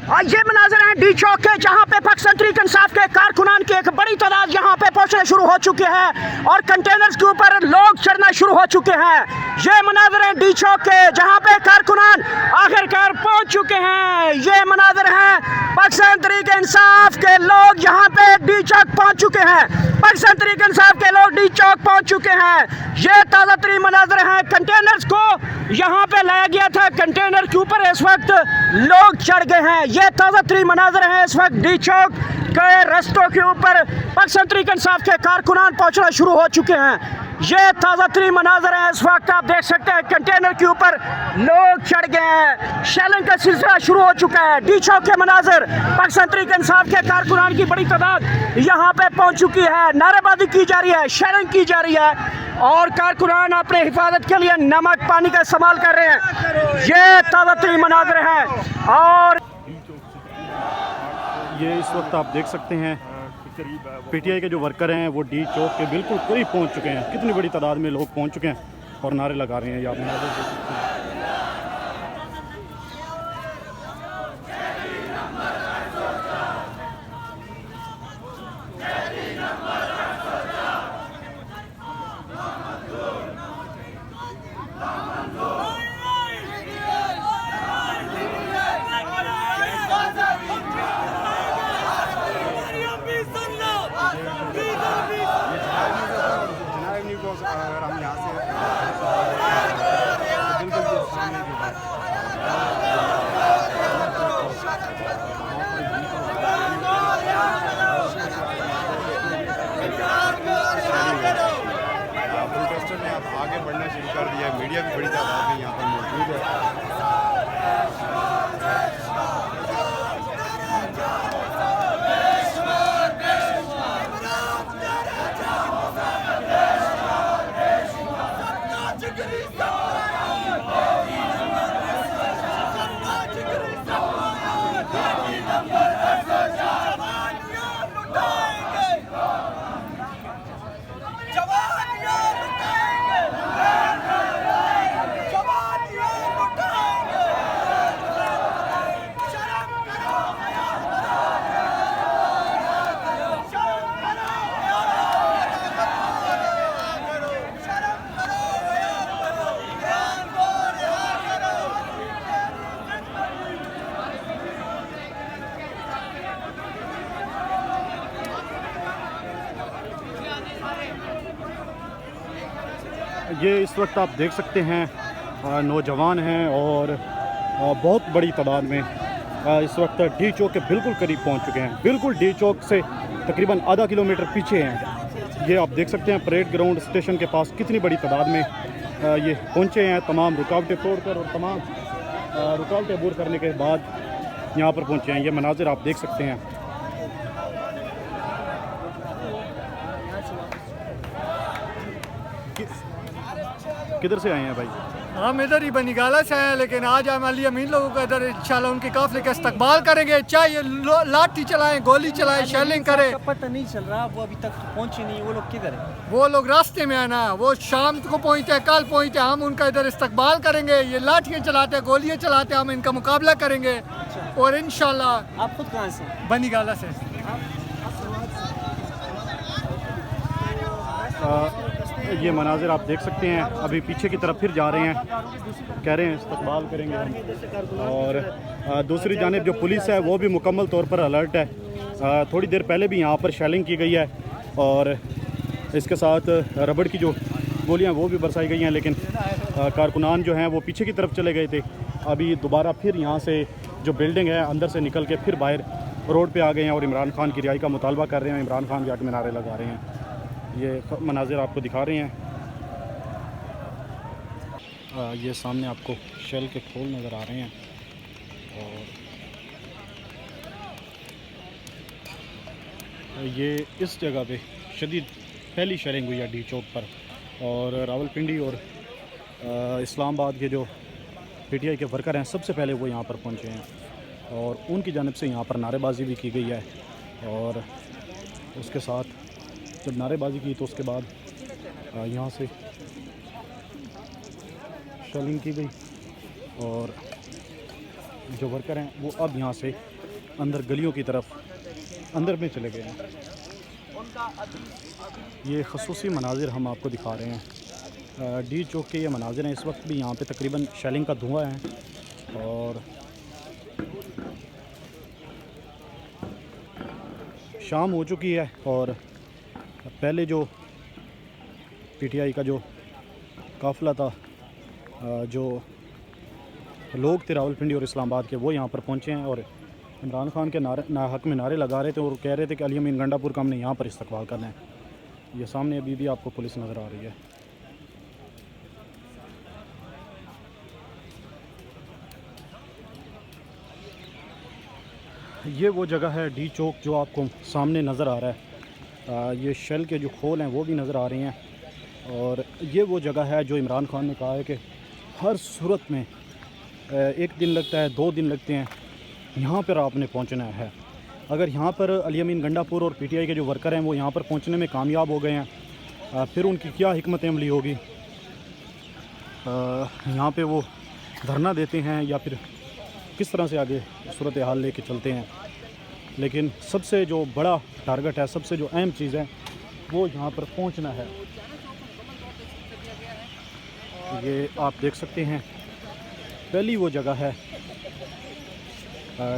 ये मनाजर हैं डी चौक के, जहाँ पे पाकिस्तान तहरीक इंसाफ के कारकुनान की एक बड़ी तादाद यहाँ पे पहुँचना शुरू हो चुके हैं और कंटेनर्स के ऊपर लोग चढ़ना शुरू हो चुके हैं। ये मनाजर हैं डी चौक के, जहाँ पे कारकुनान आखिरकार पहुँच चुके हैं। ये मनाजर हैं पाकिस्तान तहरीक इंसाफ के लोग यहाँ पे डी चौक पहुँच चुके हैं। पाकिस्तान तहरीक इंसाफ के लोग डी चौक पहुँच चुके हैं। ये ताज़ा तरीन मनाजर हैं, कंटेनर्स को यहाँ पे लाया गया था, कंटेनर के ऊपर इस वक्त लोग चढ़ गए हैं। ये ताज़ा तरीन मनाजर हैं, इस वक्त डी चौक के रस्तों के ऊपर पाकिस्तान तहरीक इंसाफ के कारकुनान पहुँचना शुरू हो चुके हैं। ये ताज़ा तरीन मनाजर हैं, इस वक्त आप देख सकते हैं कंटेनर के ऊपर लोग चढ़ गए हैं। शेलिंग का सिलसिला शुरू हो चुका है। डी चौक के मनाजर, पाकिस्तान तहरीक इंसाफ के कारकुनान की बड़ी तादाद यहाँ पे पहुँच चुकी है। नारेबाजी की जा रही है, शेलिंग की जा रही है और कारकुनान अपने हिफाजत के लिए नमक पानी का इस्तेमाल कर रहे हैं। ये ताज़ा तरीन मनाजर हैं और ये इस वक्त आप देख सकते हैं पीटीआई के जो वर्कर हैं वो डी चौक के बिल्कुल करीब पहुंच चुके हैं। कितनी बड़ी तादाद में लोग पहुंच चुके हैं और नारे लगा रहे हैं। ये आप नारे देख सकते हैं। अगर हम यहाँ से प्रोटेस्टर ने अब आगे बढ़ना शुरू कर दिया है। मीडिया भी बड़ी तादाद में यहाँ पर मौजूद है। ये इस वक्त आप देख सकते हैं नौजवान हैं और बहुत बड़ी तादाद में इस वक्त डी चौक के बिल्कुल करीब पहुंच चुके हैं। बिल्कुल डी चौक से तकरीबन आधा किलोमीटर पीछे हैं। ये आप देख सकते हैं परेड ग्राउंड स्टेशन के पास कितनी बड़ी तादाद में ये पहुंचे हैं। तमाम रुकावटें तोड़कर और तमाम रुकावटें दूर करने के बाद यहाँ पर पहुंचे हैं। ये मनाजिर आप देख सकते हैं। किधर से आए हैं भाई? हम इधर ही बनीगाला से आए हैं, लेकिन आज हम अली अमीन लोगों का इधर इंशाल्लाह उनके काफिले का इस्तकबाल करेंगे। चाहे लाठी चलाएं, गोली चलाएं, शेलिंग करें। पता नहीं चल रहा, वो अभी तक तो पहुंचे नहीं। वो लोग किधर है? वो लोग रास्ते में है ना, वो शाम को पहुंचे, कल पहुंचे। हम उनका इधर इस्तकबाल करेंगे। ये लाठियाँ चलाते हैं, गोलियाँ चलाते हैं, हम इनका मुकाबला करेंगे। और इंशाल्लाह। आप खुद कहाँ से? बनीगाला से। ये मनाजिर आप देख सकते हैं। अभी पीछे की तरफ फिर जा रहे हैं, कह रहे हैं इस्तकबाल करेंगे हम। और दूसरी जानिब जो पुलिस है वो भी मुकम्मल तौर पर अलर्ट है। थोड़ी देर पहले भी यहाँ पर शेलिंग की गई है और इसके साथ रबड़ की जो गोलियाँ वो भी बरसाई गई हैं, लेकिन कारकुनान जो हैं वो पीछे की तरफ चले गए थे। अभी दोबारा फिर यहाँ से जो बिल्डिंग है अंदर से निकल के फिर बाहर रोड पे आ गए हैं और इमरान खान की रिहाई का मुतालबा कर रहे हैं। इमरान खान के हक में नारे लगा रहे हैं। ये मनाजिर आपको दिखा रहे हैं। ये सामने आपको शेल के खोल नज़र आ रहे हैं और ये इस जगह पे शदीद पहली शेलिंग हुई है डी चौक पर। और रावलपिंडी और इस्लामाबाद के जो पीटीआई के वर्कर हैं सबसे पहले वो यहाँ पर पहुँचे हैं और उनकी जानिब से यहाँ पर नारेबाजी भी की गई है। और उसके साथ जब नारेबाजी की तो उसके बाद यहाँ से शेलिंग की गई और जो वर्कर हैं वो अब यहाँ से अंदर गलियों की तरफ अंदर में चले गए हैं। ये खसूसी मनाजिर हम आपको दिखा रहे हैं। डी चौक के ये मनाजिर हैं। इस वक्त भी यहाँ पे तकरीबन शेलिंग का धुआं है और शाम हो चुकी है और पहले जो पीटीआई का जो काफ़िला था, जो लोग थे रावलपिंडी और इस्लामाबाद के, वो यहाँ पर पहुँचे हैं और इमरान खान के हक में नारे लगा रहे थे और कह रहे थे कि अली अमीन गंडापुर का हमने यहाँ पर इस्तकबाल करना है। ये सामने अभी भी आपको पुलिस नज़र आ रही है। ये वो जगह है डी चौक जो आपको सामने नज़र आ रहा है। ये शेल के जो खोल हैं वो भी नज़र आ रही हैं और ये वो जगह है जो इमरान खान ने कहा है कि हर सूरत में एक दिन लगता है, 2 दिन लगते हैं, यहाँ पर आपने पहुँचना है। अगर यहाँ पर अली अमीन गंडापुर और पीटीआई के जो वर्कर हैं वो यहाँ पर पहुँचने में कामयाब हो गए हैं, फिर उनकी क्या हिकमत अमली होगी। यहाँ पे वो धरना देते हैं या फिर किस तरह से आगे सूरत हाल लेके चलते हैं। लेकिन सबसे जो बड़ा टारगेट है, सबसे जो अहम चीज़ है, वो यहाँ पर पहुँचना है। ये आप देख सकते हैं पहली वो जगह है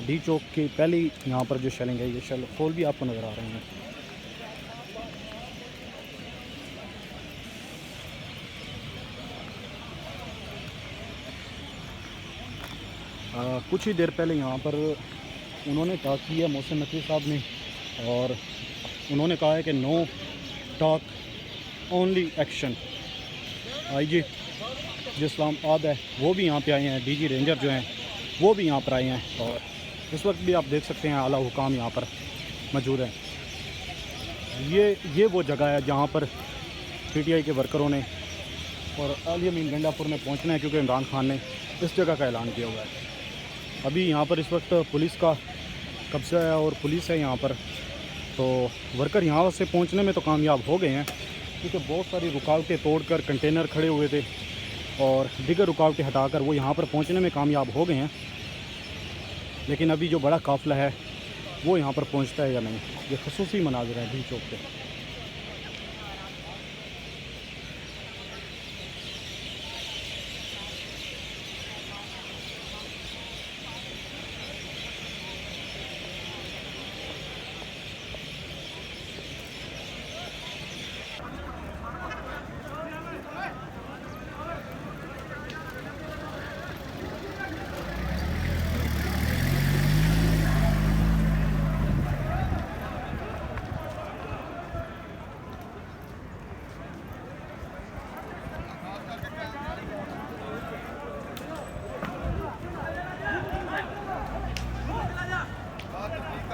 डी चौक की पहली यहाँ पर जो शेलिंग है, ये शेल खोल भी आपको नज़र आ रहे हैं। कुछ ही देर पहले यहाँ पर उन्होंने टॉक की है मोहसिन नकवी साहब ने और उन्होंने कहा है कि no talk only action. IG जो इस्लामाबाद है वो भी यहाँ पे आए हैं, डीजी रेंजर जो हैं वो भी यहाँ पर आए हैं और इस वक्त भी आप देख सकते हैं आला हुकाम यहाँ पर मौजूद हैं। ये वो जगह है जहाँ पर पीटीआई के वर्करों ने और अली अमीन गंडापुर में पहुँचना है, क्योंकि इमरान खान ने इस जगह का ऐलान किया हुआ है। अभी यहाँ पर इस वक्त पुलिस का कब्ज़ा है और पुलिस है यहाँ पर, तो वर्कर यहाँ से पहुँचने में तो कामयाब हो गए हैं, क्योंकि बहुत सारी रुकावटें तोड़कर कंटेनर खड़े हुए थे और दीगर रुकावटें हटाकर वो यहाँ पर पहुँचने में कामयाब हो गए हैं। लेकिन अभी जो बड़ा काफ़िला है वो यहाँ पर पहुँचता है या नहीं, ये खसूसी मनाज़िर है डी चौक पे।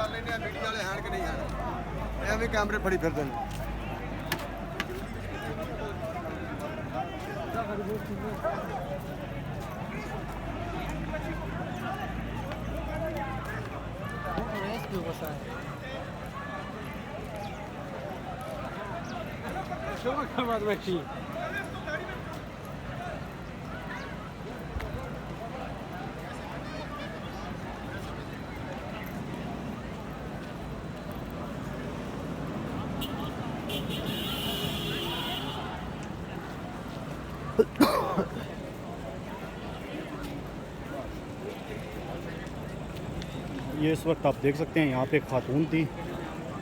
मीडिया वाले हैं कि नहीं हैं, एवं कैमरे फड़ी फिरते हैं। ये इस वक्त आप देख सकते हैं यहाँ पे एक खातून थी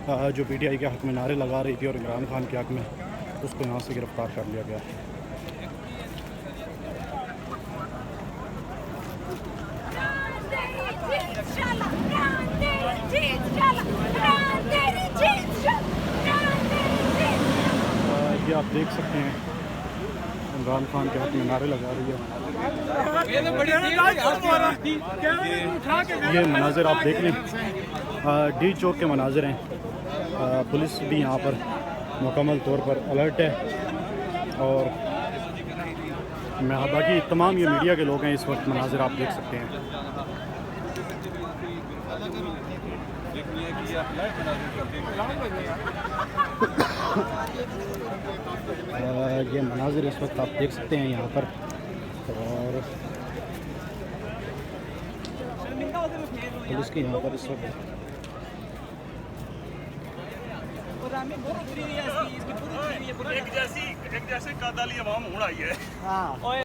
जो पीटीआई के हक़ में नारे लगा रही थी और इमरान खान के हक़ में, उसको यहाँ से गिरफ़्तार कर लिया गया। ये आप देख सकते हैं इमरान खान के हक़ में नारे लगा रही है। ये मनाजिर आप देख लें, डी चौक के मनाजिर हैं। पुलिस भी यहाँ पर मुकम्मल तौर पर अलर्ट है और बाकी तमाम ये मीडिया के लोग हैं। इस वक्त मनाजिर आप देख सकते हैं। ये मनाजिर इस वक्त आप देख सकते हैं यहाँ पर। और पुलिस की यहाँ पर इस वक्त एक जैसी कादाली आवाम होना ही है।